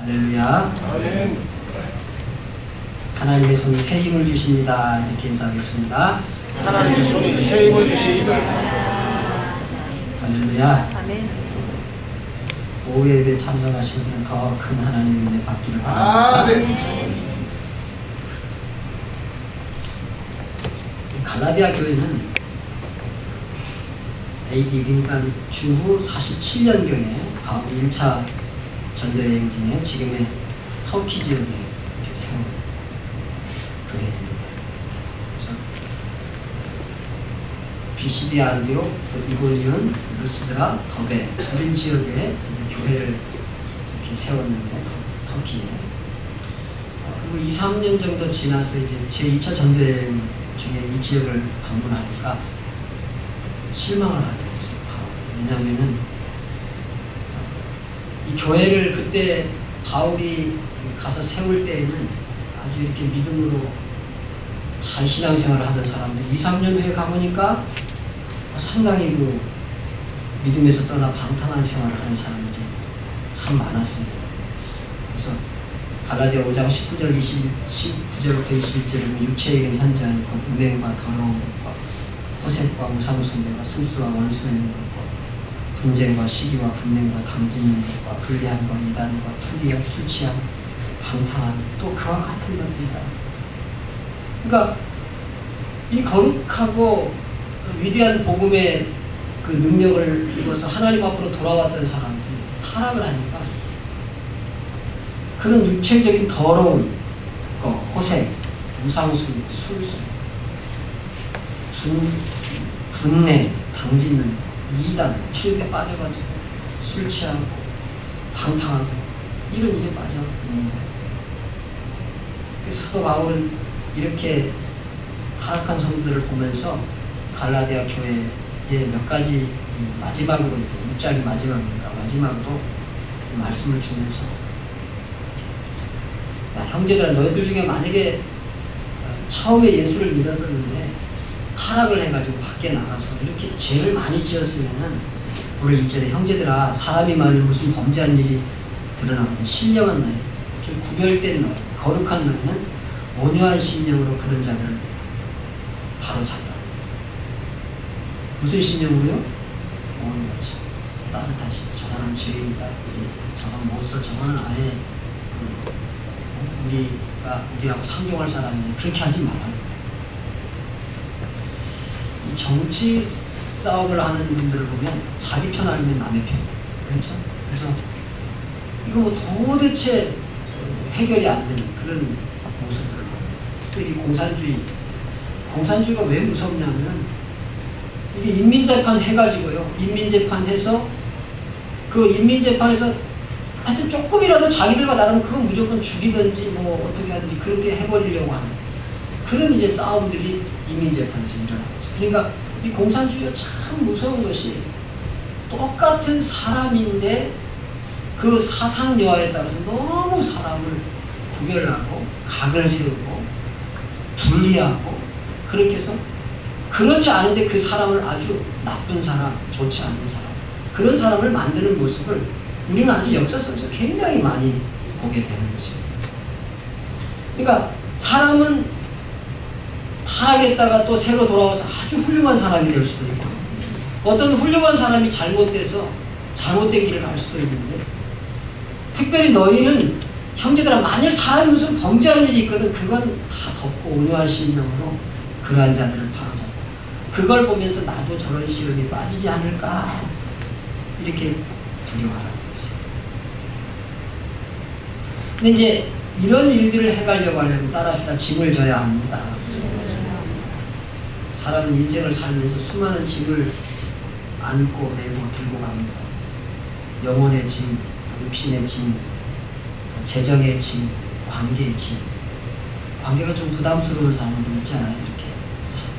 할렐루야. 아멘. 하나님의 손이 새 힘을 주십니다. 이렇게 인사하겠습니다. 하나님의 손이 새 힘을 주시옵니다. 할렐루야. 아멘. 오후 예배 참석하신 분은 더 큰 하나님의 은혜 받기를 바랍니다. 아멘. 갈라디아 교회는 AD 그러니까 주후 47년경에 바울이 1차 전도여행진에 지금의 터키 지역에 이렇게 세운 교회입니다. 그래서 비시디아 안디옥, 이고니온, 루스드라, 더베 이런 지역에 이제 교회를 이렇게 세웠는데 터키에 그리고 2, 3년 정도 지나서 이제 제2차 전도여행 중에 이 지역을 방문하니까 실망을 하게 됐어요. 왜냐하면은 이 교회를 그때 바울이 가서 세울 때에는 아주 이렇게 믿음으로 잘 신앙생활을 하던 사람들 2, 3년 후에 가보니까 상당히 그 믿음에서 떠나 방탕한 생활을 하는 사람들이 참 많았습니다. 그래서 갈라디아 5장 19절부터 21절은 육체에 이른 현장, 음행과 더러운 것과 호색과 우상숭배와 술수와 원수하는 것과 분쟁과 시기와 분냄과 당짓는 것과 불리함과 이단과 투기함, 수치함, 방탕함 또 그와 같은 것들이다. 그러니까 이 거룩하고 위대한 복음의 그 능력을 입어서 하나님 앞으로 돌아왔던 사람들이 타락을 하니까 그런 육체적인 더러운 거, 호색, 우상숭, 술수, 분내, 당짓는 이단, 칠대 빠져가지고 술 취하고 방탕하고 이런 일에 빠져 있는 거예요. 그래서 사도 바울은 이렇게 타락한 성도들을 보면서 갈라디아 교회의 몇 가지 마지막으로 이제 6장이 마지막이니까 마지막으로 말씀을 주면서 야, 형제들아 너희들 중에 만약에 처음에 예수를 믿었었는데 타락을 해가지고 밖에 나가서 이렇게 죄를 많이 지었으면은 오늘 1절에 형제들아 사람이 만일 무슨 범죄한 일이 드러나면 신령한 너희 좀 구별된 너희 거룩한 너희는 온유한 심령으로 그런 자들을 바로잡으라. 무슨 심령으로요? 온유한 심령, 따뜻하신 저 사람 죄인이다, 저건 못써, 저거는 아예 우리하고 상종할 사람이 그렇게 하지 말아요. 이 정치 싸움을 하는 분들을 보면 자기 편 아니면 남의 편, 그렇죠? 그래서 이거 뭐 도대체 해결이 안 되는 그런 모습들을 보고 또 이 공산주의가 왜 무섭냐면 이게 인민재판 해가지고요, 인민재판 해서 그 인민재판에서 하여튼 조금이라도 자기들과 나름 그건 무조건 죽이든지 뭐 어떻게 하든지 그렇게 해버리려고 하는 그런 이제 싸움들이 인민재판에서 일어나고 있어요. 그러니까 이 공산주의가 참 무서운 것이 똑같은 사람인데 그 사상 여하에 따라서 너무 사람을 구별하고 각을 세우고 분리하고 그렇게 해서 그렇지 않은데 그 사람을 아주 나쁜 사람, 좋지 않은 사람 그런 사람을 만드는 모습을 우리는 아주 역사 속에서 굉장히 많이 보게 되는 것입니다. 그러니까 사람은 타락했다가 또 새로 돌아와서 아주 훌륭한 사람이 될 수도 있고 어떤 훌륭한 사람이 잘못돼서 잘못된 길을 갈 수도 있는데 특별히 너희는 형제들아 만일 사람이 무슨 범죄한 일이 있거든 그건 다 덮고 온유한 심령으로 그러한 자들을 바로잡고 그걸 보면서 나도 저런 시험에 빠지지 않을까 이렇게 두려워하라. 근데 이제 이런 일들을 해가려고 하려면 따라합시다. 짐을 져야 합니다. 사람은 인생을 살면서 수많은 짐을 안고 메고 들고 갑니다. 영혼의 짐, 육신의 짐, 재정의 짐, 관계의 짐. 관계가 좀 부담스러운 사람도 있잖아요. 이렇게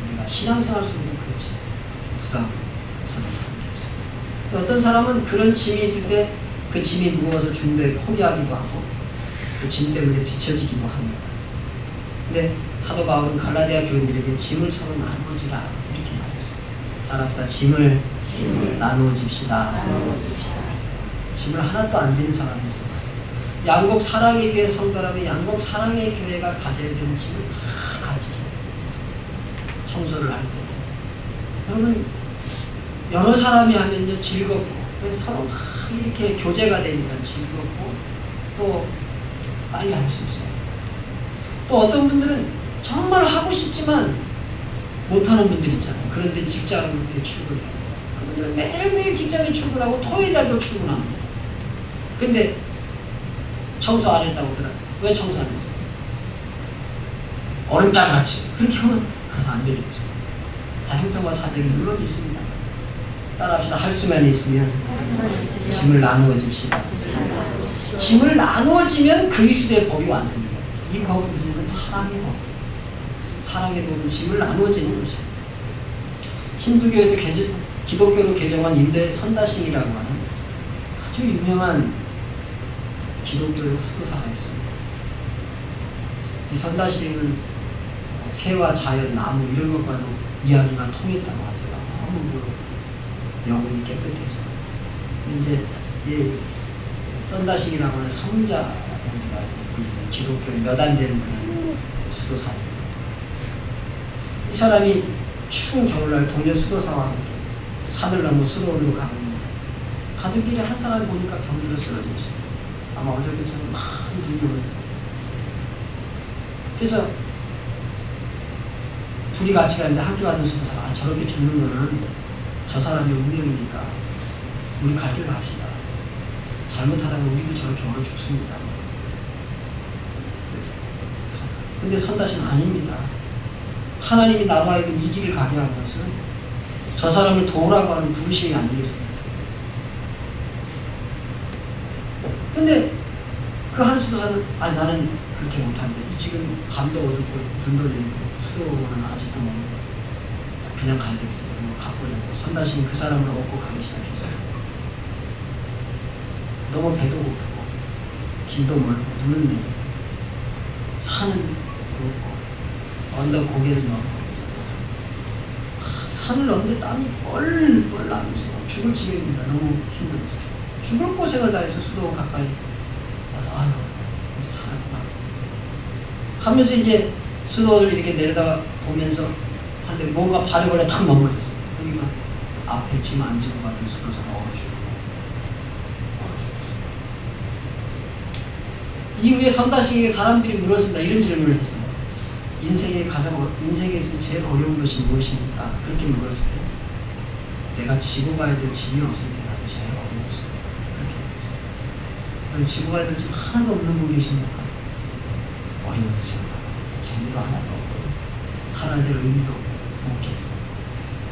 우리가 신앙생활 속에서 그렇지 좀 부담스러운 사람이 있어요. 어떤 사람은 그런 짐이 있을 때 그 짐이 무거워서 중도에 포기하기도 하고 그 짐 때문에 뒤처지기도 합니다. 근데 사도 바울은 갈라디아 교인들에게 짐을 서로 나누어지라 이렇게 말했어요. 따라합시다. 짐을 나누어집시다. 짐을 하나도 안 지는 사람이 있어요. 양곡 사랑의 교회 성도라면 양곡 사랑의 교회가 가져야 되는 짐을 다 가지고 청소를 할 때. 여러분, 여러 사람이 하면요, 즐겁고, 서로 막 이렇게 교제가 되니까 즐겁고, 또 빨리 할 수 있어요. 또 어떤 분들은 정말 하고 싶지만 못하는 분들 있잖아요. 그런데 직장에 출근해요. 그분들은 매일매일 직장에 출근하고 토요일날도 출근합니다. 근데 청소 안 했다고 그러더라. 왜 청소 안 했어요? 얼음장같이. 그렇게 하면 안 되겠죠. 다 형평과 사정이 물론 있습니다. 따라합시다. 할 수만 있으면 짐을 나누어 줍시다. 짐을 나누어지면 그리스도의 법이 완성됩니다. 이 법은 무슨 말? 사랑의 법. 사랑의 법은 짐을 나누어지는 것입니다. 힌두교에서 기독교로 개정한 인도의 선다싱이라고 하는 아주 유명한 기독교의 수도사가 있습니다. 이 선다싱은 새와 자연, 나무 이런 것과도 이야기가 통했다고 하죠. 너무 영혼이 깨끗해서. 이제 이 선다싱이라고 하는 성자가 기독교에 몇 안 되는 그런 수도사입니다. 이 사람이 추운 겨울날 동료 수도사와 함께 산을 넘어 수도원으로 가는 길에 한 사람이 보니까 병들어 쓰러져 있어요. 아마 어저께처럼 막 눈이 오는. 그래서 둘이 같이 가는데 학교 가는 수도사가 저렇게 죽는 거는 저 사람의 운명이니까 우리 갈 길 갑시다. 잘못하다가 우리도 저렇게 얼어 죽습니다. 근데 선다시는 아닙니다. 하나님이 나와있는 이 길을 가게 한 것은 저 사람을 도우라고 하는 부르심이 아니겠습니까? 근데 그 한 수도사는 나는 그렇게 못하는데 지금 밤도 어둡고 눈도 내리고 수도원은 아직도 뭐 그냥 가야겠어요. 가보려고 선다시는 그 사람을 업고 가기 시작했어요. 너무 배도 고프고 길도 멀고 눈은 내리고 산은 높고 언덕 고개를 넘고 산을 넘는데 땀이 뻘뻘 나면서 죽을 지경입니다. 너무 힘들었어요. 죽을 고생을 다해서 수도원 가까이 와서 아유 이제 살았구나 하면서 이제 수도원을 이렇게 내려다 보면서 하는데 뭔가 발에 걸려 탁 넘어졌어요. 그러니까 앞에 짐 안 지고 가던 수도사가 얼어 죽었어요. 이후에 선다시에게 사람들이 물었습니다. 이런 질문을 했어요. 인생에 있어 제일 어려운 것이 무엇입니까? 그렇게 물었을 때 내가 지고 가야 될 짐이 없을 때가 제일 어려웠어요. 그렇게 물었어요. 그럼 지고 가야 될 짐 하나도 없는 분 계십니까? 어려워서 재미도 하나도 없고 살아야 될 의미도 없겠고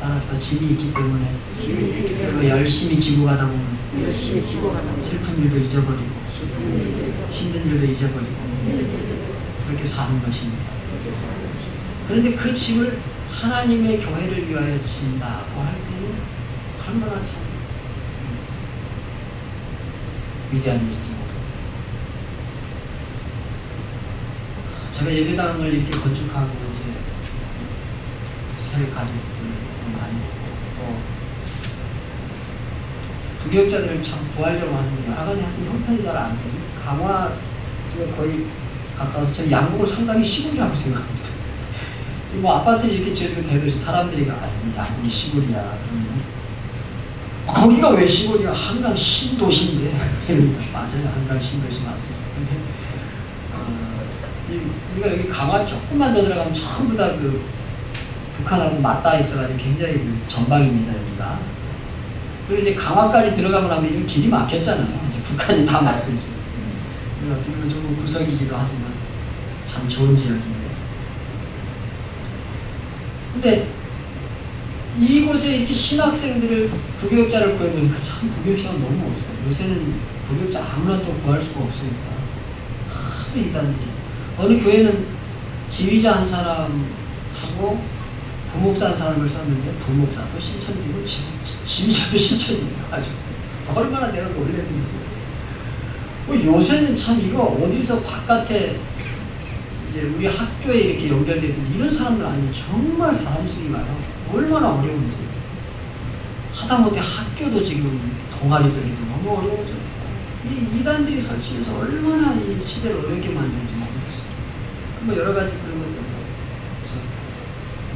따라서 짐이 있기 때문에 그리고 열심히 지고 가다 보면 슬픈 일도 잊어버리고 힘든 일도 잊어버리고 그렇게 사는 것입니다. 그런데 그 짐을 하나님의 교회를 위하여 진다고 할 때는 얼마나 참 위대한 일인지 모릅니다. 제가 예배당을 이렇게 건축하고 이제 새 가족들도 많이 있고 부교육자들을 참 구하려고 하는데 여러 가지 하여튼 형편이 잘 안 되고 강화에 거의 가까워서 저는 양국을 상당히 시골이라고 생각합니다. 뭐 아파트 이렇게 지어지고 대도시 사람들이 양국이 시골이야 그러면 거기가 왜 시골이야? 한강 신도시인데 맞아요. 한강 신도시 맞습니다. 근데 우리가 여기 강화 조금만 더 들어가면 전부 다 그 북한하고 맞닿아 있어가지고 굉장히 그 전방입니다 여기가. 그리고 이제 강화까지 들어가고 나면 이 길이 막혔잖아요. 이제 북한이 다 막혀 있어요. 어떻게 보면 조금 구석이기도 하지만 참 좋은 지역인데. 근데 이곳에 이렇게 신학생들을 부교육자를 구해보니까 참 부교육자가 너무 없어요. 요새는 부교육자 아무나 또 구할 수가 없으니까 하도 이단들이 어느 교회는 지휘자 한 사람하고 부목사 한 사람을 썼는데 부목사도 신천지고 지휘자도 신천지고 아주 얼마나 내가 놀랬는지. 요새는 참 이거 어디서 바깥에 이제 우리 학교에 이렇게 연결되는 이런 사람들 아니면 정말 사람 쓰기가요. 얼마나 어려운지. 하다못해 학교도 지금 동아리들이 너무 어려워져요. 이 이단들이 설치면서 얼마나 이 시대를 어렵게 만드는지 모르겠어요. 뭐 여러 가지 그런 것들. 그래서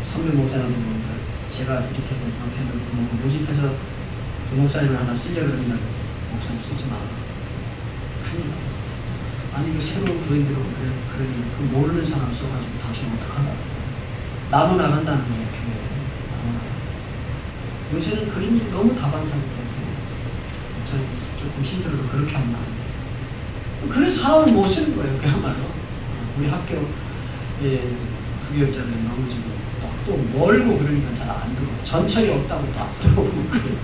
선배 목사님들 보니까 제가 이렇게 해서 남편을 모집해서 부목사님을 하나 쓰려고 그러면 목사님 쓰지 마. 큰일 나. 아니 그 새로운 교인들을 그러니 그 모르는 사람 써가지고 당신 어떡하나. 나도 나간다는 거예요. 요새는 그런 일이 너무 다반사니까 목사님 조금 힘들어도 그렇게 하면 안 돼. 그래서 사람을 못 쓰는 거예요. 그야말로. 우리 학교 부교육자들이 넘어지고 또 멀고 그러니까 잘 안 들어. 전철이 없다고 또 안 들어오고 그래요.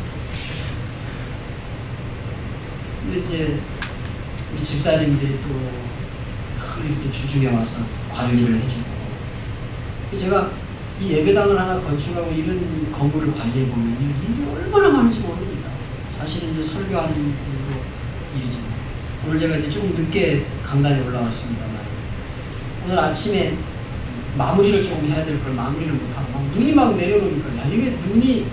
근데 이제 우리 집사님들이 또 이렇게 주중에 와서 관리를 해주고 제가 이 예배당을 하나 건축하고 이런 건물을 관리해 보면요 일이 얼마나 많은지 모릅니다. 사실은 이제 설교하는 일도 일이지만 오늘 제가 이제 조금 늦게 강단에 올라왔습니다만 오늘 아침에 마무리를 조금 해야 될 걸 마무리를 못하고 막 눈이 막 내려오니까 야 이게 눈이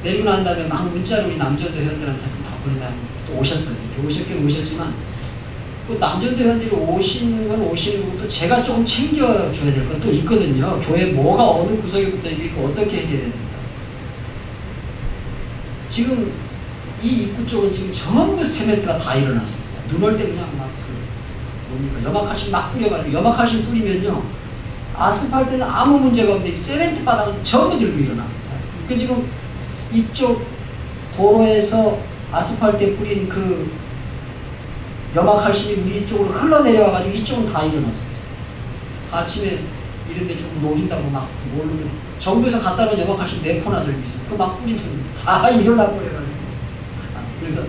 내리고 난 다음에 막 문자로 우리 남전도 회원들한테 다 보내다 또 오셨어요. 이렇게 오셨긴 오셨지만 그 남전도 회원들이 오시는 건 오시는 거고 또 제가 조금 챙겨줘야 될 건 또 있거든요. 교회 뭐가 어느 구석에 붙어 있고 어떻게 해결해야 됩니다. 지금 이 입구 쪽은 지금 전부 세멘트가 다 일어났습니다. 눈 올 때 그냥 막 뭡니까 염화칼슘 막 뿌려가지고 염화칼슘 뿌리면요 아스팔트는 아무 문제가 없는데 세멘트 바닥은 전부 들고 일어납니다. 그 지금 이쪽 도로에서 아스팔트에 뿌린 그 염화칼슘이 우리 이쪽으로 흘러내려와가지고 이쪽은 다 일어났어요. 아침에 이런데 좀 녹인다고 막 모르면 정부에서 갖다 놓은 염화칼슘 4포나 저기 있어요. 그거 막 뿌리면 다 일어나버려가지고. 그래서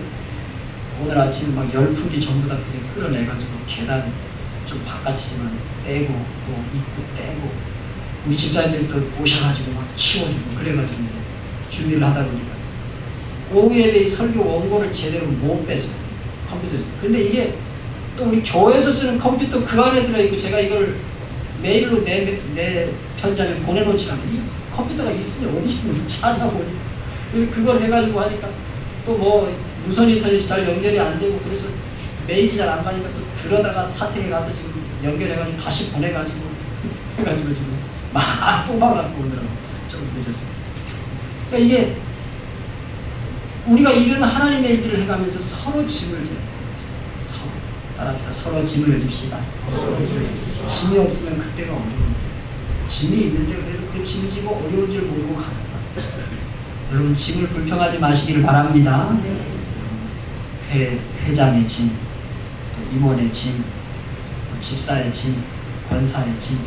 오늘 아침 막 열풍기 전부 다 그냥 끌어내가지고 계단 좀 바깥이지만 떼고 또 입구 떼고 우리 집사님들이 또 오셔가지고 막 치워주고 그래가지고 이제 준비를 하다 보니까 오후에 설교 원고를 제대로 못 뺐어요. 컴퓨터에서. 근데 이게 또 우리 교회에서 쓰는 컴퓨터 그 안에 들어있고 제가 이걸 메일로 내 편지함에 보내놓지라면 이 컴퓨터가 있으니 어디 찾아보니 그걸 해가지고 하니까 또 뭐 무선 인터넷이 잘 연결이 안 되고 그래서 메일이 잘 안 가니까 또 들어다가 사택에 가서 지금 연결해가지고 다시 보내가지고 해가지고 지금 막 뽑아갖고 오느라고 좀 늦었어요. 그러니까 이게 우리가 이런 하나님의 일들을 해가면서 서로 짐을 져야 돼요. 서로. 따라합시다. 서로 짐을 집시다. 짐이 없으면 그때가 어려운데 짐이 있는데 그래도 그 짐 지고 어려운 줄 모르고 가는 거예요. 여러분 짐을 불평하지 마시기를 바랍니다. 회장의 짐, 또 임원의 짐, 또 집사의 짐, 권사의 짐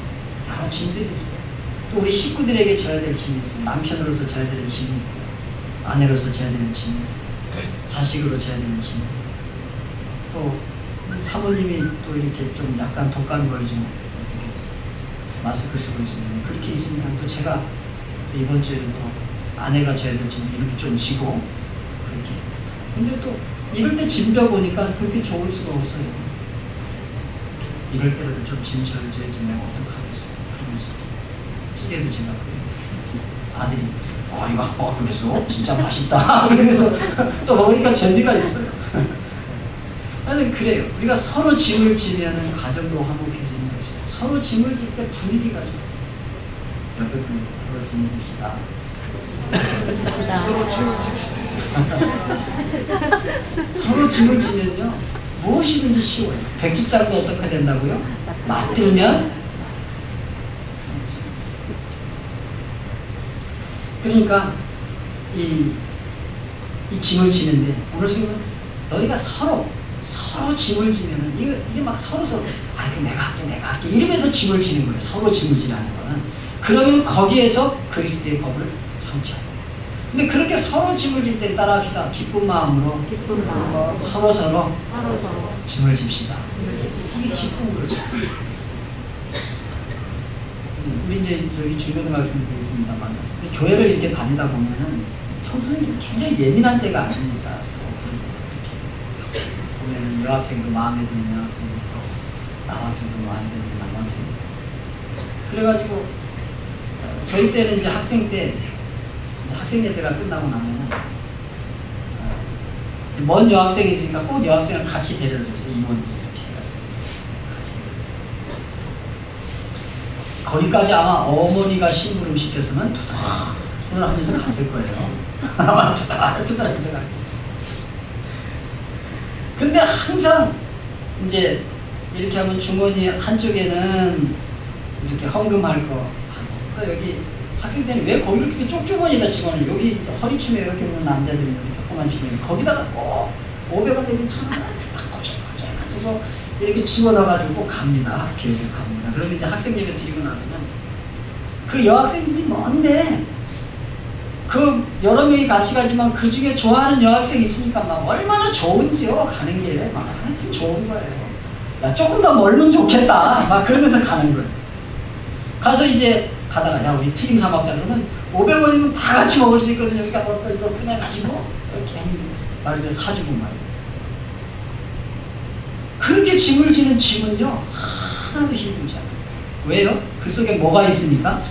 여러 짐들이 있어요. 또 우리 식구들에게 져야 될 짐이 있어요. 남편으로서 져야 되는 짐이 있고 아내로서 져야 되는 짐, 자식으로 져야 되는 짐, 또 사모님이 또 이렇게 좀 약간 독감이 걸리지 마스크 쓰고 있으면 그렇게 있으니까 또 제가 이번 주에는 또 아내가 져야 될 짐도 이렇게 좀 지고 그렇게. 근데 또 이럴 때 짐 져 보니까 그렇게 좋을 수가 없어요. 이럴 때라도 좀 짐 져야지 내가 어떡하겠어. 그러면서 찌개도 제가 아들이 이거 그랬어? 진짜 맛있다. 그래서 또 먹으니까 재미가 있어요. 나는 그래요. 우리가 서로 짐을 지면은 가정도 화목해지는 것이고 서로 짐을 질 때 분위기가 좋아요. 옆에 분위기 서로 짐을 집시다. 서로 짐을 집시다. 서로 짐을 지면요 무엇이든지 쉬워요. 백지장도 어떻게 된다고요? 맞들면 그러니까 이 짐을 지는데 오늘 선생님은 너희가 서로 짐을 지면은 이게 막 서로 내가 할게 이러면서 짐을 지는 거예요. 서로 짐을 지라는 거는. 그러면 거기에서 그리스도의 법을 성취하고. 근데 그렇게 서로 짐을 질 때는 따라합시다. 기쁜 마음으로 서로 짐을 집시다. 이게 기쁜 거죠. 우리 이제 여기 중고등학생들이 있습니다만 교회를 이렇게 다니다 보면은 청소년들이 굉장히 예민한 때가 아닙니다. 보면은 여학생도 마음에 드는 여학생도 있고 남학생도 마음에 드는 남학생도 있고 그래가지고 저희 때는 이제 학생 예배가 끝나고 나면은 먼 여학생이 있으니까 꼭 여학생을 같이 데려다 줬어요. 임원들이. 거기까지 아마 어머니가 심부름 시켰으면 투덜투덜 하면서 갔을 거예요. 아마 투덜투덜 하면서 갔겠죠. 근데 항상 이제 이렇게 하면 주머니 한쪽에는 이렇게 헌금할 거, 그러니까 여기 학생 때는 왜 거기를 그렇게 쪽주머니에다 집어넣어요? 여기 허리춤에 이렇게 보면 남자들이 여기 조그만 주머니 거기다가 꼭 500원 내지 1000원 딱 꽂아가지고 이렇게 집어넣어가지고 꼭 갑니다. 학교에 갑니다. 그러면 이제 학생 예배 드리고 나면 그 여학생들이 뭔데 그 여러 명이 같이 가지만 그 중에 좋아하는 여학생이 있으니까 막 얼마나 좋은지요. 가는 게 막 하여튼 좋은 거예요. 야 조금 더 멀면 좋겠다 막 그러면서 가는 거예요. 가서 이제 가다가 야 우리 튀김 사 먹자 그러면 500원이면 다 같이 먹을 수 있거든요. 그러니까 뭐 또 이거 꺼내가지고 이렇게 말이죠 사주고 말이에요. 그렇게 짐을 지는 집은요 하나도 힘들지 않아요. 왜요? 그 속에 뭐가 있습니까?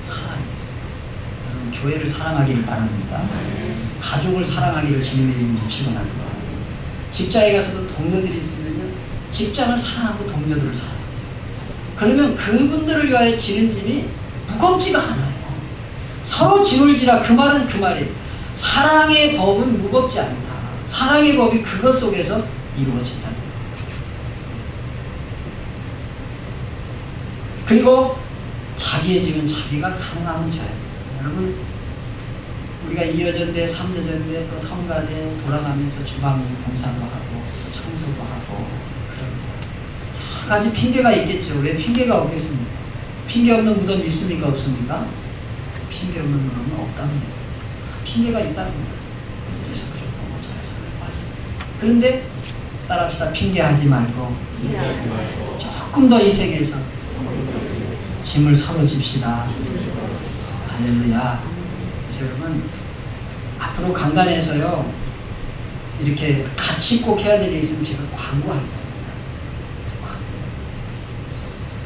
사랑이 있어요. 여러분 교회를 사랑하기를 바랍니다. 가족을 사랑하기를 주님의 이름으로 축원합니다. 직장에 가서도 동료들이 있으면요 직장을 사랑하고 동료들을 사랑하세요. 그러면 그분들을 위하여 지는 짐이 무겁지가 않아요. 서로 짐을 지라 그 말은 그 말이에요. 사랑의 법은 무겁지 않다. 사랑의 법이 그것 속에서 이루어진다. 그리고 자기의 짐은 자기가 가능하면 져야 돼요. 여러분 우리가 2여전대, 3여전대, 또 성가대 돌아가면서 주방 봉사도 하고 청소도 하고 그런 여러 가지 핑계가 있겠죠. 왜 핑계가 없겠습니까? 핑계 없는 무덤 있습니까? 없습니까? 핑계 없는 무덤은 없답니다. 핑계가 있다는 거예요. 그래서 그렇고 저래서 그렇고. 그런데 따라합시다. 핑계하지 말고 조금 더 이 세계에서 짐을 서로 집시다. 할렐루야. 그래서 여러분 앞으로 강단에서요 이렇게 같이 꼭 해야 될 일 있으면 제가 광고할 겁니다.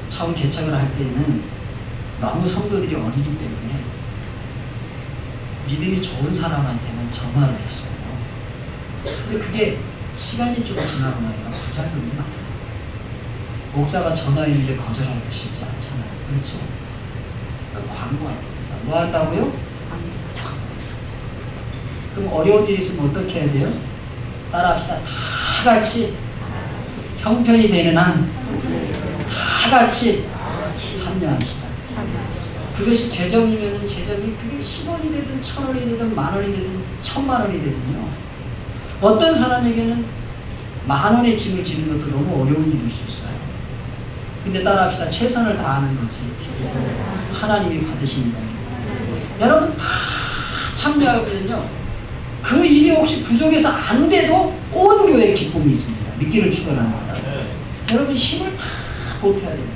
처음 개척을 할 때는 너무 성도들이 어리기 때문에 믿음이 좋은 사람한테는 전화를 했어요. 근데 그게 시간이 좀 지나고 나니까 부작용이 많아요. 목사가 전화했는데 거절하기가 쉽지 않잖아요. 그렇죠? 그러니까 광고할 겁니다. 뭐 한다고요? 그럼 어려운 일이 있으면 어떻게 해야 돼요? 따라합시다. 다 같이 형편이 되는 한 다 같이 참여합시다. 그것이 재정이면은 재정이 그게 10원이 되든 1000원이 되든 만원이 되든 1000만원이 되든요. 어떤 사람에게는 만원의 짐을 지는 것도 너무 어려운 일일 수 있어요. 근데 따라합시다. 최선을 다하는 것을 하나님이 받으십니다. 여러분 다 참여하면요. 그 일이 혹시 부족해서 안 돼도 온 교회에 기쁨이 있습니다. 믿기를 축원합니다. 여러분 힘을 다 보태야 됩니다.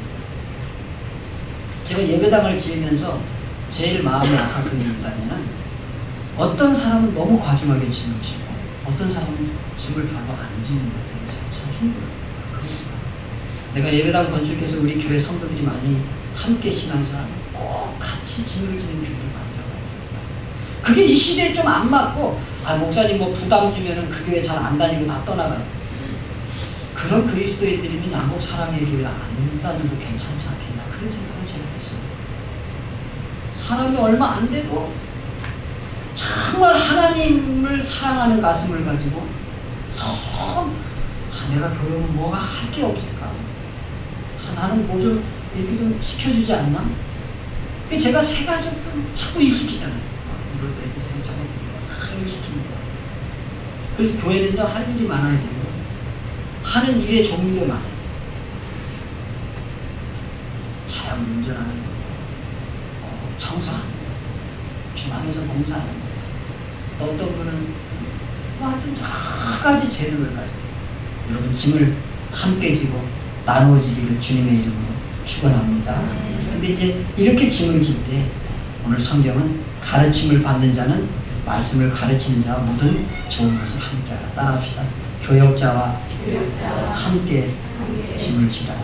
제가 예배당을 지으면서 제일 마음이 아팠던 게 있다면 어떤 사람은 너무 과중하게 짐을 지고 어떤 사람은 짐을 별로 안 지는 것 때문에 제가 참 힘들었어요. 내가 예배당 건축해서 우리 교회 성도들이 많이 함께 신앙생활 꼭 같이 짐을 지는 교회를 만들어가야 됩니다. 그게 이 시대에 좀 안 맞고 목사님 뭐 부담 주면은 그 교회 잘 안 다니고 다 떠나가요. 그런 그리스도인들이면 양곡 사랑의 교회 안 다녀도 괜찮지 않겠나 그런 생각을 제가 했어요. 사람이 얼마 안 돼도 정말 하나님을 사랑하는 가슴을 가지고 서로 내가 교회 오면 뭐가 할 게 없을까? 나는 뭐 좀 이렇게 좀 시켜주지 않나? 제가 세 가지 좀 자꾸 일시키잖아요. 이걸 해주세요. 저거 해주세요. 일시킵니다. 그래서 교회는요 할 일이 많아야 되고 하는 일의 종류도 많아요. 차량 운전하는 거, 청소하는 거, 주방에서 봉사하는 거, 또 어떤 분은 뭐 하여튼 여러 가지 재능을 가지고 여러분 짐을 함께 지고 나누어 지기를 주님의 이름으로 축원합니다. 근데 이제 이렇게 짐을 질 때 오늘 성경은 가르침을 받는 자는 말씀을 가르치는 자와 모든 좋은 것을 함께하라. 따라합시다. 교역자와 함께 짐을 지라.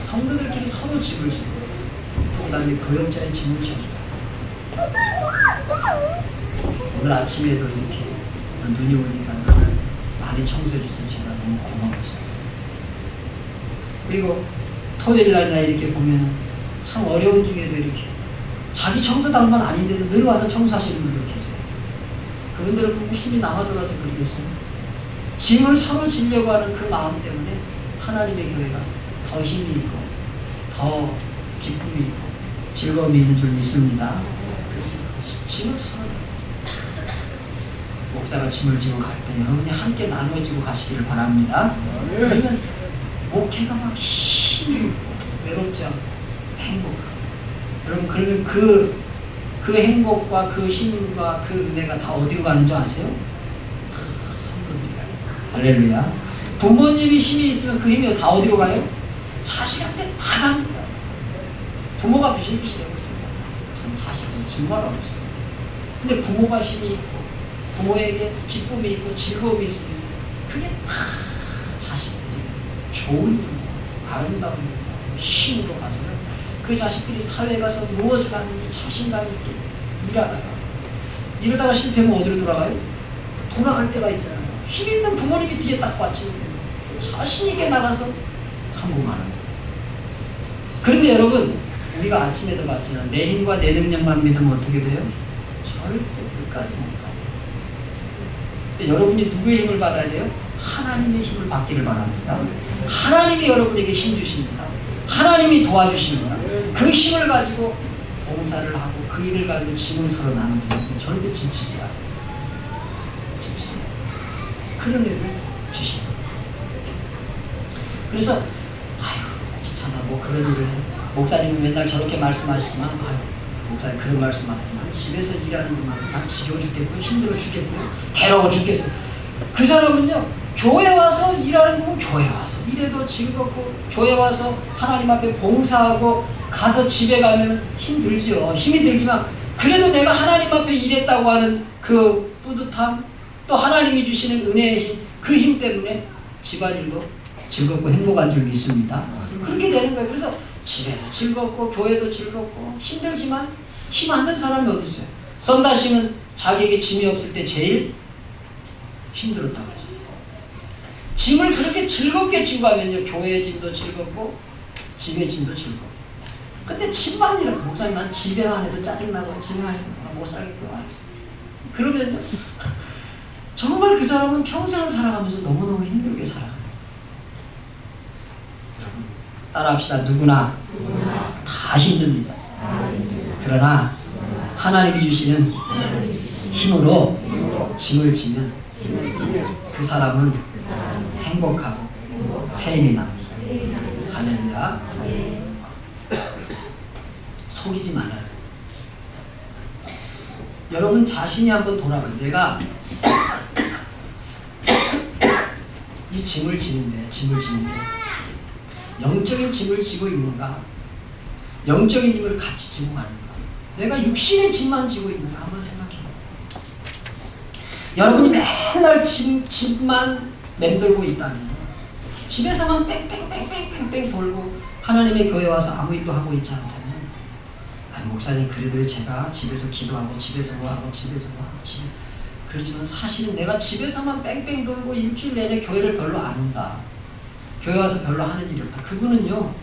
성도들끼리 서로 짐을 지고 또 그다음에 교역자의 짐을 져주라. 오늘 아침에도 이렇게 눈이 오니까 오늘 많이 청소해 주셔서 제가 너무 고마웠어요. 그리고 토요일 날이나 이렇게 보면 참 어려운 중에도 이렇게 자기 청소 당번 아닌데도 늘 와서 청소하시는 분들 계세요. 그분들은 힘이 남아돌아서 그러겠어요. 짐을 서로 지려고 하는 그 마음 때문에 하나님의 교회가 더 힘이 있고 더 기쁨이 있고 즐거움이 있는 줄 믿습니다. 그래서 짐을 서로 목사가 짐을 지고 갈 때 여러분이 함께 나눠지고 가시기를 바랍니다. 그러면 목회가 막 힘이 있고 외롭지 않고 행복하고 여러분 그러면 그 행복과 그 힘과 그 은혜가 다 어디로 가는 줄 아세요? 다 성도들이에요. 할렐루야. 부모님이 힘이 있으면 그 힘이 다 어디로 가요? 자식한테 다 갑니다. 부모가 비실비실해요. 저는 자식은 정말 어렵어요. 근데 부모가 힘이 있고 부모에게 기쁨이 있고 즐거움이 있으면 그게 다 자식들이 좋은 일이고 아름다운 일이고 힘으로 가서는 그 자식들이 사회에 가서 무엇을 하는지 자신감 있게 이러다가 실패하면 어디로 돌아가요? 돌아갈 때가 있잖아요. 힘 있는 부모님이 뒤에 딱 받치면 자신 있게 나가서 성공하는 거예요. 그런데 여러분 우리가 아침에도 봤지만 내 힘과 내 능력만 믿으면 어떻게 돼요? 절대 끝까지 못 가요. 여러분이 누구의 힘을 받아야 돼요? 하나님의 힘을 받기를 바랍니다. 하나님이 여러분에게 힘 주십니다. 하나님이 도와주십니다. 그 힘을 가지고 봉사를 하고 그 일을 가지고 짐을 서로 나누지 절대 지치지 않아요. 지치지 않아요. 그런 애를 주십니다. 그래서 아유 귀찮아 뭐 그런 일을 해. 목사님은 맨날 저렇게 말씀하시지만 아유 목사님 그런 말씀하시면 난 집에서 일하는 것만 난 지겨워 죽겠고 힘들어 죽겠고 괴로워 죽겠어. 그 사람은요 교회 와서 일하는 거면 교회 와서 일해도 즐겁고 교회 와서 하나님 앞에 봉사하고 가서 집에 가면 힘들죠. 힘이 들지만 그래도 내가 하나님 앞에 일했다고 하는 그 뿌듯함 또 하나님이 주시는 은혜의 힘 그 힘 때문에 집안일도 즐겁고 행복한 줄 믿습니다. 그렇게 되는 거예요. 그래서 집에도 즐겁고 교회도 즐겁고 힘들지만 힘 안 든 사람이 어디 있어요? 썬다시는 자기에게 짐이 없을 때 제일 힘들었다고 하죠. 짐을 그렇게 즐겁게 지고 가면요 교회의 짐도 즐겁고 집의 짐도 즐겁고 근데 집만이라고 목사님 난 집에만 해도 짜증나고 집에만 해도 못 살겠고 그러면요 정말 그 사람은 평생을 살아가면서 너무너무 힘들게 살아가요. 여러분 따라합시다. 누구나 다 힘듭니다. 그러나 하나님이 주시는 힘으로 짐을 지면 그 사람은 행복하고 셈이 납니다. 할렐루야. 속이지 말아요. 여러분 자신이 한번 돌아봐요. 내가 이 짐을 지는데 영적인 짐을 지고 있는가? 영적인 짐을 같이 지고 가는가? 내가 육신의 짐만 지고 있는가? 한번 생각해봐요. 여러분이 맨날 집만 맴돌고 있다면 집에서만 뺑뺑뺑뺑뺑뺑 돌고 하나님의 교회 와서 아무 일도 하고 있지 않다면 아니 목사님 그래도 제가 집에서 기도하고 집에서 뭐하고 집에서 뭐하고 그렇지만 사실은 내가 집에서만 뺑뺑 돌고 일주일 내내 교회를 별로 안 온다. 교회 와서 별로 하는 일이 없다. 그분은요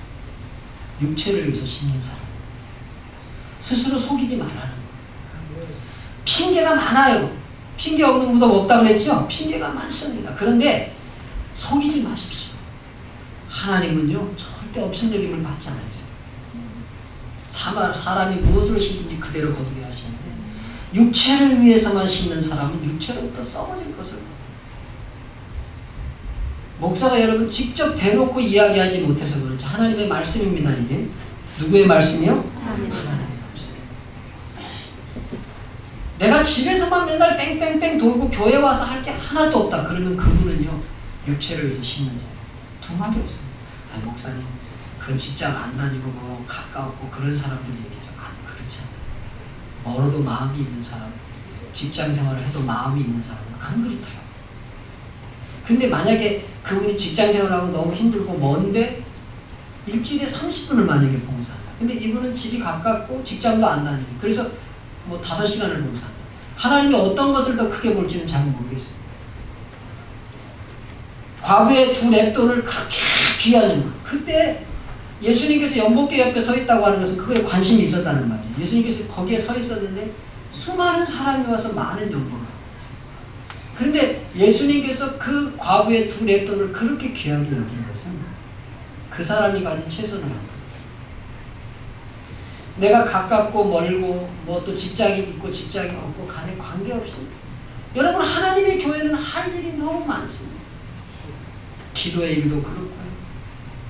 육체를 위해서 심는 사람. 스스로 속이지 말라는 거예요. 핑계가 많아요. 핑계 없는 무덤 없다 그랬죠? 핑계가 많습니다. 그런데 속이지 마십시오. 하나님은요 절대 업신여김을 받지 않으세요. 사람이 무엇으로 심든지 그대로 거두게 하시는데 육체를 위해서만 심는 사람은 육체로부터 썩어질 것을 목사가 여러분 직접 대놓고 이야기하지 못해서 그렇지 하나님의 말씀입니다. 이게 누구의 말씀이요? 하나님의 말씀. 내가 집에서만 맨날 뺑뺑뺑 돌고 교회 와서 할 게 하나도 없다. 그러면 그분은요 육체를 위해서 심는 자예요. 두 말이 없어요. 아니 목사님 그 직장 안 다니고 뭐 가까웠고 그런 사람들 얘기죠. 아니 그렇지 않아요. 멀어도 마음이 있는 사람 직장 생활을 해도 마음이 있는 사람은 안 그렇더라고요. 근데 만약에 그분이 직장 생활하고 너무 힘들고 먼데 일주일에 30분을 만약에 봉사한다. 근데 이분은 집이 가깝고 직장도 안 다니고 그래서 뭐 5시간을 봉사한다. 하나님이 어떤 것을 더 크게 볼지는 잘 모르겠어요. 과부의 두 랩돈을 그렇게 귀하게 그때 예수님께서 연복궤 옆에 서 있다고 하는 것은 그거에 관심이 있었다는 말이에요. 예수님께서 거기에 서 있었는데 수많은 사람이 와서 많은 연복을 그런데 예수님께서 그 과부의 두 랩돈을 그렇게 귀하게 여긴 것은 그 사람이 가진 최선을 한 거예요. 내가 가깝고 멀고 뭐 또 직장이 있고 직장이 없고 간에 관계없이 여러분 하나님의 교회는 할 일이 너무 많습니다. 기도의 일도 그렇고요.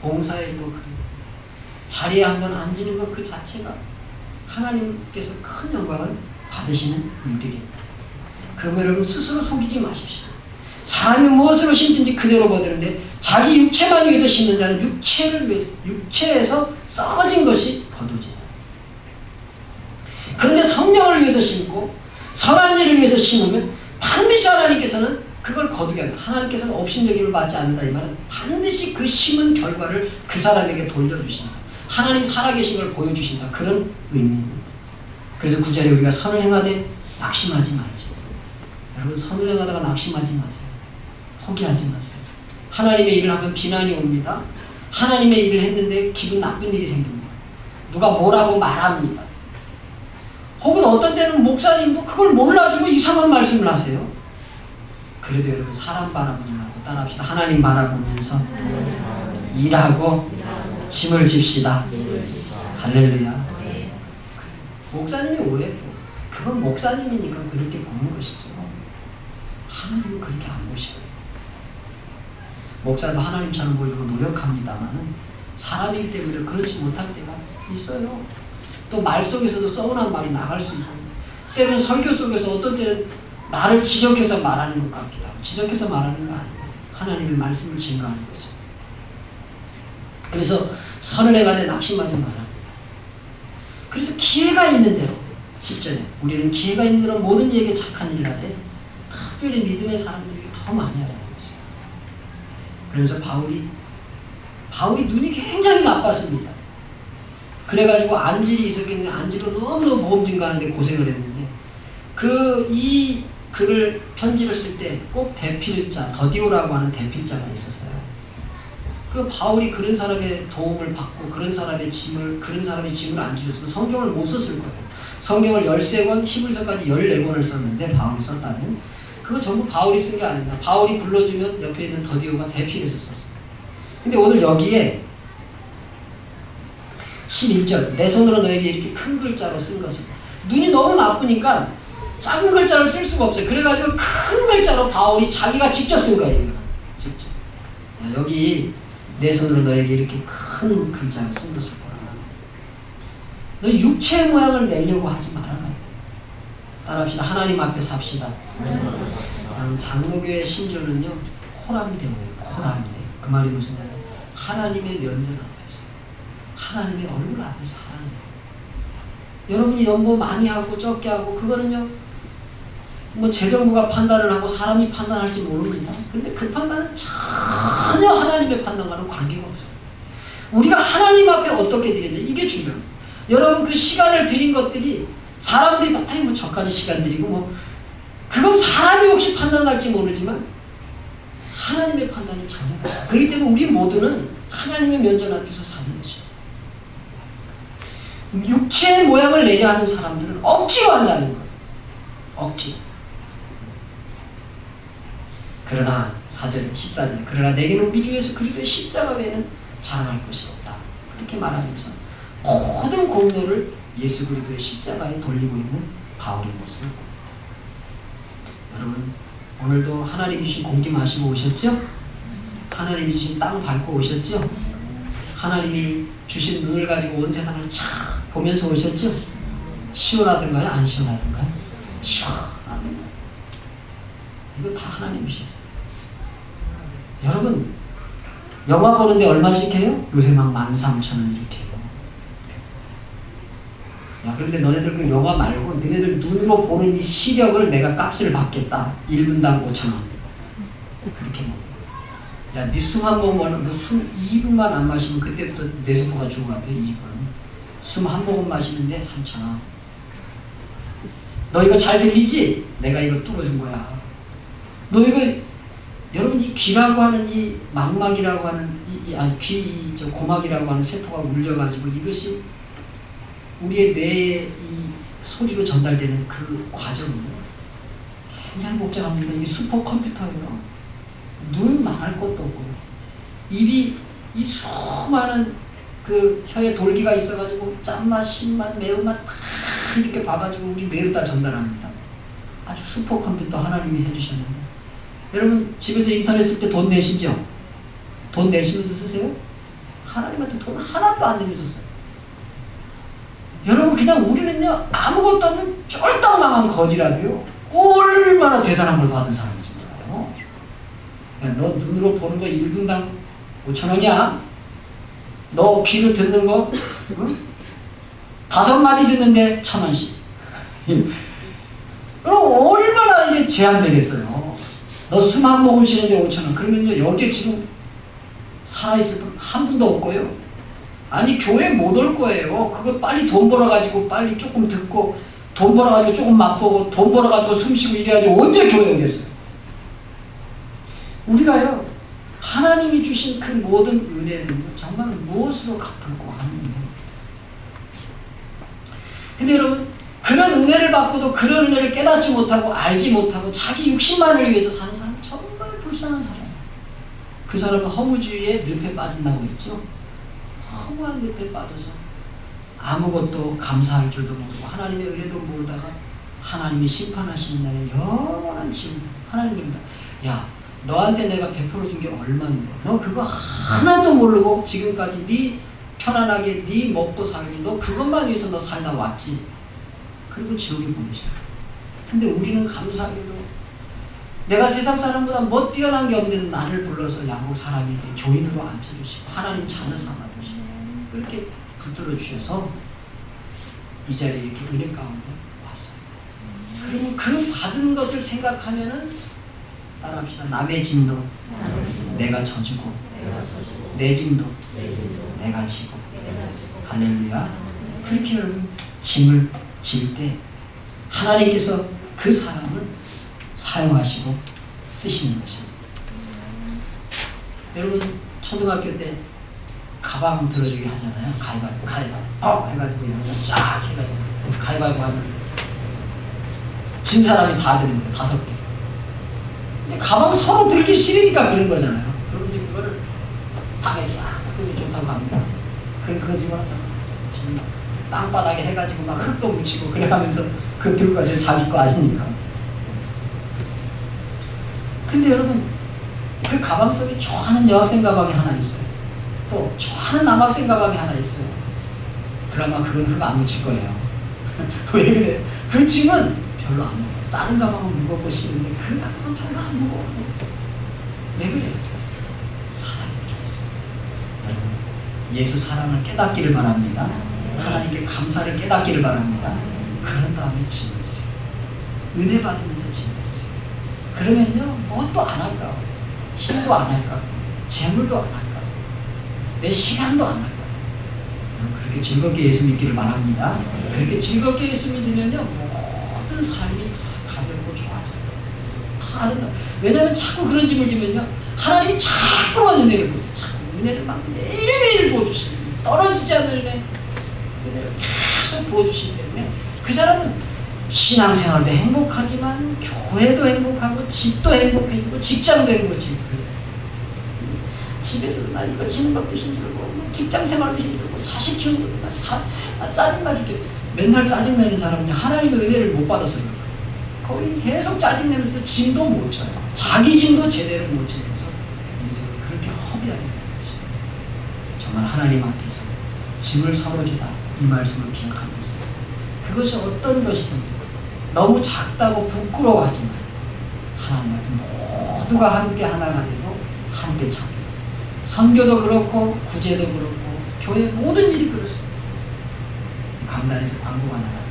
봉사의 일도 그렇고 자리에 한번 앉는 것 그 자체가 하나님께서 큰 영광을 받으시는 일들입니다. 그러면 여러분 스스로 속이지 마십시오. 사람이 무엇으로 심든지 그대로 거두는데 자기 육체만 위해서 심는 자는 육체를 위해서 육체에서 썩어진 것이 거두집니다. 그런데 성령을 위해서 심고 선한 일을 위해서 심으면 반드시 하나님께서는 그걸 거두게 합니다. 하나님께서는 업신여김을 받지 않는다 이 말은 반드시 그 심은 결과를 그 사람에게 돌려주신다. 하나님 살아계신 걸 보여주신다. 그런 의미입니다. 그래서 9절에 우리가 선을 행하되 낙심하지 말지. 여러분 선을 행하다가 낙심하지 마세요. 포기하지 마세요. 하나님의 일을 하면 비난이 옵니다. 하나님의 일을 했는데 기분 나쁜 일이 생깁니다. 누가 뭐라고 말합니다. 혹은 어떤 때는 목사님도 그걸 몰라주고 이상한 말씀을 하세요. 그래도 여러분 사람 바라보지 말고 따라합시다. 하나님 바라보면서 일하고 짐을 집시다. 할렐루야. 목사님이 오해도 그건 목사님이니까 그렇게 보는 것이죠. 하나님은 그렇게 안 보시고요. 목사도 하나님처럼 보이려고 노력합니다만 사람이기 때문에 그렇지 못할 때가 있어요. 또 말 속에서도 서운한 말이 나갈 수 있고 때로는 설교 속에서 어떤 때는 나를 지적해서 말하는 것 같기도 하고 지적해서 말하는 거 아니에요. 하나님의 말씀을 증거하는 것입니다. 그래서 선을 행하되 낙심하지 말라. 그래서 기회가 있는 대로 10절에 우리는 기회가 있는 대로 모든 이에게 착한 일을 하되 특별히 믿음의 사람들에게 더 많이 하라는 것이에요. 그러면서 바울이 눈이 굉장히 나빴습니다. 그래가지고 안질이 있었겠는데 안질로 너무너무 보험 증가하는데 고생을 했는데 이 글을 편지를 쓸 때 꼭 대필자 더디오라고 하는 대필자가 있었어요. 그 바울이 그런 사람의 도움을 받고 그런 사람의 짐을 안 지렸으면 성경을 못 썼을 거예요. 성경을 13권 히브리서까지 14권을 썼는데 바울이 썼다면 그거 전부 바울이 쓴 게 아닙니다. 바울이 불러주면 옆에 있는 더디오가 대필해서 썼어요. 근데 오늘 여기에 11절 내 손으로 너에게 이렇게 큰 글자로 쓴 것을 눈이 너무 나쁘니까 작은 글자를 쓸 수가 없어요. 그래가지고 큰 글자로 바울이 자기가 직접 쓴 거예요. 직접. 여기 내 손으로 너에게 이렇게 큰 글자로 쓴 것을 보라. 너 육체의 모양을 내려고 하지 말아라. 따라합시다. 하나님 앞에서 합시다. 장로교의 신조는요 코람데오예요. 코람데. 그 말이 무슨 말이에요? 하나님의 면전 앞에서 하나님의 얼굴 앞에서 하라는 거예요. 여러분이 연보 많이 하고 적게 하고 그거는요 뭐 재정부가 판단을 하고 사람이 판단할지 모릅니다. 근데 그 판단은 전혀 하나님의 판단과는 관계가 없어요. 우리가 하나님 앞에 어떻게 드리냐 이게 중요해요. 여러분 그 시간을 드린 것들이 사람들이 아니 뭐 저까지 시간 드리고 뭐 그건 사람이 혹시 판단할지 모르지만 하나님의 판단이 전혀 달라요. 그렇기 때문에 우리 모두는 하나님의 면전 앞에서 사는 것입니다. 육체의 모양을 내려 하는 사람들은 억지로 한다는 거예요. 억지로. 그러나 4절, 14절 그러나 내게는 우리 주 예수 그리스도의 십자가 외에는 자랑할 것이 없다. 그렇게 말하면서 모든 공로를 예수 그리스도의 십자가에 돌리고 있는 바울의 모습을 봅니다. 여러분 오늘도 하나님이 주신 공기 마시고 오셨죠? 하나님이 주신 땅 밟고 오셨죠? 하나님이 주신 눈을 가지고 온 세상을 쫙 보면서 오셨죠? 시원하던가요? 안 시원하던가요? 시원합니다. 이거 다 하나님이셨어요. 여러분 영화 보는데 얼마씩 해요? 요새 막 13,000원 이렇게 해요. 야 그런데 너네들 그 영화 말고 너네들 눈으로 보는 이 시력을 내가 값을 받겠다. 1분당 5,000원. 그렇게 먹어. 야, 네 숨 한 모금, 숨 2분만 안 마시면 그때부터 뇌세포가 죽어간대, 2분. 숨 한 모금 마시는데 3,000원. 너 이거 잘 들리지? 내가 이거 뚫어준 거야. 너 이거 여러분 이 귀라고 하는 이 망막이라고 하는 저 고막이라고 하는 세포가 울려가지고 이것이 우리의 뇌에 이 소리로 전달되는 그 과정은 굉장히 복잡합니다. 이게 슈퍼컴퓨터예요. 눈 망할 것도 없고 입이 이 수많은 그 혀에 돌기가 있어가지고 짠맛, 신맛, 매운맛 다 이렇게 봐가지고 우리 뇌로 다 전달합니다. 아주 슈퍼컴퓨터 하나님이 해주셨는데 여러분 집에서 인터넷 쓸 때 돈 내시죠? 돈 내시면서 쓰세요? 하나님한테 돈 하나도 안 내면서 써요. 여러분 그냥 우리는요 아무것도 없는 쫄딱망한 거지라도요 얼마나 대단한 걸 받은 사람인지 몰라요. 너 눈으로 보는 거 1분당 5,000원이야. 너 귀로 듣는 거 응? 5마디 듣는데 1,000원씩. 그럼 얼마나 이게 제한되겠어요. 너 숨 한 모금 쉬는데 5,000원. 그러면요 여기에 지금 살아있을 분 한 분도 없고요. 아니 교회 못 올 거예요. 그거 빨리 돈 벌어가지고 빨리 조금 듣고 돈 벌어가지고 조금 맛보고 돈 벌어가지고 숨쉬고 이래야지 언제 교회 오겠어요. 우리가요 하나님이 주신 그 모든 은혜는 정말 무엇으로 갚을고 하는 은혜입니다. 근데 여러분 그런 은혜를 받고도 그런 은혜를 깨닫지 못하고 알지 못하고 자기 육신만을 위해서 사는 사람은 정말 불쌍한 사람이에요. 그 사람은 허무주의에 늪에 빠진다고 했죠. 허무한 늪에 빠져서 아무것도 감사할 줄도 모르고 하나님의 은혜도 모르다가 하나님이 심판하시는 날에 영원한 지옥. 하나님 그런다. 야 너한테 내가 베풀어 준 게 얼마인데 너 그거 하나도 모르고 지금까지 네 편안하게 네 먹고 살기 너 그것만 위해서 너 살다 왔지. 그리고 지옥에 보내셔. 근데 우리는 감사하게도 내가 세상 사람보다 뭐 뛰어난 게 없는 나를 불러서 양국 사람에게 교인으로 앉혀주시고 하나님 자녀 삼아주시고 그렇게 붙들어 주셔서 이 자리에 이렇게 은혜 가운데 왔어요. 그러면 그 받은 것을 생각하면은 따라합시다. 남의 짐도 내가 져주고 내 짐도 내가 지고 할렐루야. 그렇게 여러분 짐을 질 때 하나님께서 그 사람을 사용하시고 쓰시는 것입니다. 여러분 초등학교 때 가방 들어주기 하잖아요. 가위바위보 해가지고 여러분 쫙 해가지고 가위바위보 하면 진 사람이 다 드는 거예요. 5개. 이제 가방 서로 들기 싫으니까 그런 거잖아요. 그럼 이제 그거를 당해서 그게 좋다고 합니다. 그럼 그거 집어넣어서 땅바닥에 해가지고 막 흙도 묻히고 그래가면서 그거 들고 가서 자기 거 아시니까. 근데 여러분 그 가방 속에 좋아하는 여학생 가방이 하나 있어요. 또 좋아하는 남학생 가방이 하나 있어요. 그러면 그건 흙 안 묻힐 거예요. 왜 그래? 그 짐은 별로 안 무거워. 다른 가방은 무겁고 싫은데 그 가방은 별로 안 무거워. 왜 그래? 사랑이 들어있어요. 여러분 예수 사랑을 깨닫기를 바랍니다. 하나님께 감사를 깨닫기를 바랍니다. 그런 다음에 짐을 주세요. 은혜 받으면서 짐을 주세요. 그러면요 뭣도 안 할까? 힘도 안 할까? 재물도 안 할까? 내 시간도 안 할까? 그렇게 즐겁게 예수 믿기를 바랍니다. 그렇게 즐겁게 예수 믿으면요 모든 삶이 다 가볍고 좋아져요. 다 아름다워. 왜냐하면 자꾸 그런 짐을 지면요 하나님이 자꾸만 은혜를 보여요. 자꾸 은혜를 막 매일매일 부어주시는 떨어지지 않는 은혜를 계속 부어주시기 때문에 그 사람은 신앙생활도 행복하지만 교회도 행복하고 집도 행복해지고 직장도 행복해지고 집에서도 나 이거 지는 것도 힘들고 직장생활도 힘들고 자식 키우는 것도 나 짜증나 죽게. 맨날 짜증내는 사람은요 하나님의 은혜를 못 받아서 그래요. 거의 계속 짜증내면서 짐도 못 져요. 자기 짐도 제대로 못 지면서 인생을 그렇게 허비하게 되는 것이죠. 정말 하나님 앞에서 짐을 서로 주다 이 말씀을 기억하면서 그것이 어떤 것이든 너무 작다고 부끄러워하지 말고 하나님 앞에 모두가 함께 하나가 되고 함께 참 선교도 그렇고 구제도 그렇고 교회 모든 일이 그렇습니다. 강단에서 광고가 나가요.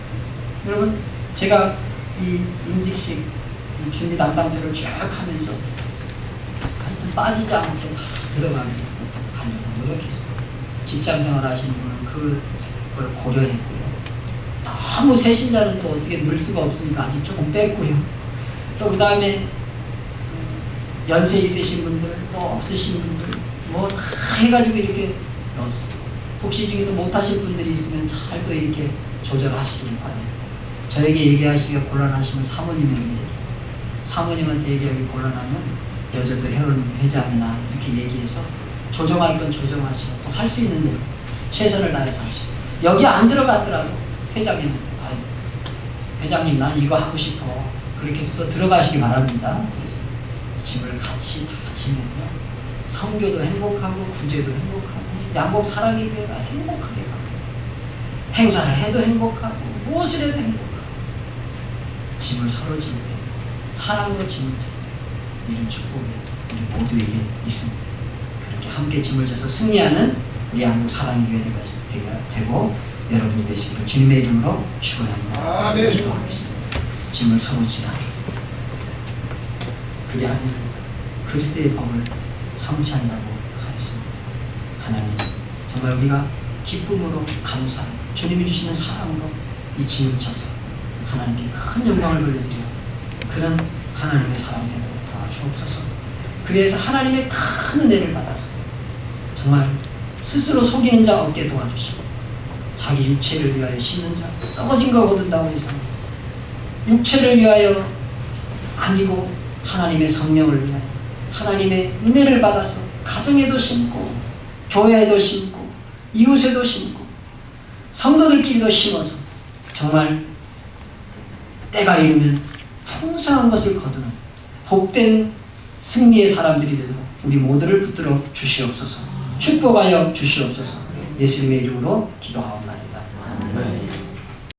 여러분 제가 이 임직식 이 준비 담당표를 쭉 하면서 하여튼 빠지지 않게 다 들어가려고 노력했어요. 직장생활 하시는 분은 그걸 고려했고요. 너무 새신자는 또 어떻게 넣을 수가 없으니까 아직 조금 뺐고요. 또 그 다음에 연세 있으신 분들, 또 없으신 분들 뭐 다 해가지고 이렇게 넣었어요. 혹시 중에서 못하실 분들이 있으면 잘 또 이렇게 조절하시길 바랍니다. 저에게 얘기하시기가 곤란하시면 사모님에게, 사모님한테 얘기하기 곤란하면 여자도 회장이나 이렇게 얘기해서 조정할 건 조정하시고 또 할 수 있는 대로 최선을 다해서 하시고, 여기 안 들어갔더라도 회장님, 회장님 난 이거 하고 싶어, 그렇게 해서 또 들어가시기 바랍니다. 그래서 집을 같이 다 지내고요, 성교도 행복하고 구제도 행복하고 양복 사랑의 교회가 행복하게 가고 행사를 해도 행복하고 무엇을 해도 행복하고 짐을 서로 지고 사랑으로 짐을 지고 이런 축복이 우리 모두에게 있습니다. 그렇게 함께 짐을 져서 승리하는 우리 한국 사랑의 교회가 되고 여러분이 되시기를 주님의 이름으로 축원합니다. 기도하겠습니다. 짐을 서로 지라. 그리하면 그리스도의 법을 성취한다고 하였습니다. 하나님, 정말 우리가 기쁨으로 감사, 주님이 주시는 사랑으로 이 짐을 져서 하나님께 큰 영광을 돌려드려 그런 하나님의 사람 되도록 도와주옵소서. 그래서 하나님의 큰 은혜를 받아서 정말 스스로 속이는 자 없게 도와주시고, 자기 육체를 위하여 심는 자 썩어진 거 거둔다고 해서 육체를 위하여 아니고 하나님의 성령을 위하여 하나님의 은혜를 받아서 가정에도 심고 교회에도 심고 이웃에도 심고 성도들끼리도 심어서 정말 때가 이르면 풍성한 것을 거두는 복된 승리의 사람들이 되도록 우리 모두를 붙들어 주시옵소서. 축복하여 주시옵소서. 예수님의 이름으로 기도하옵나이다.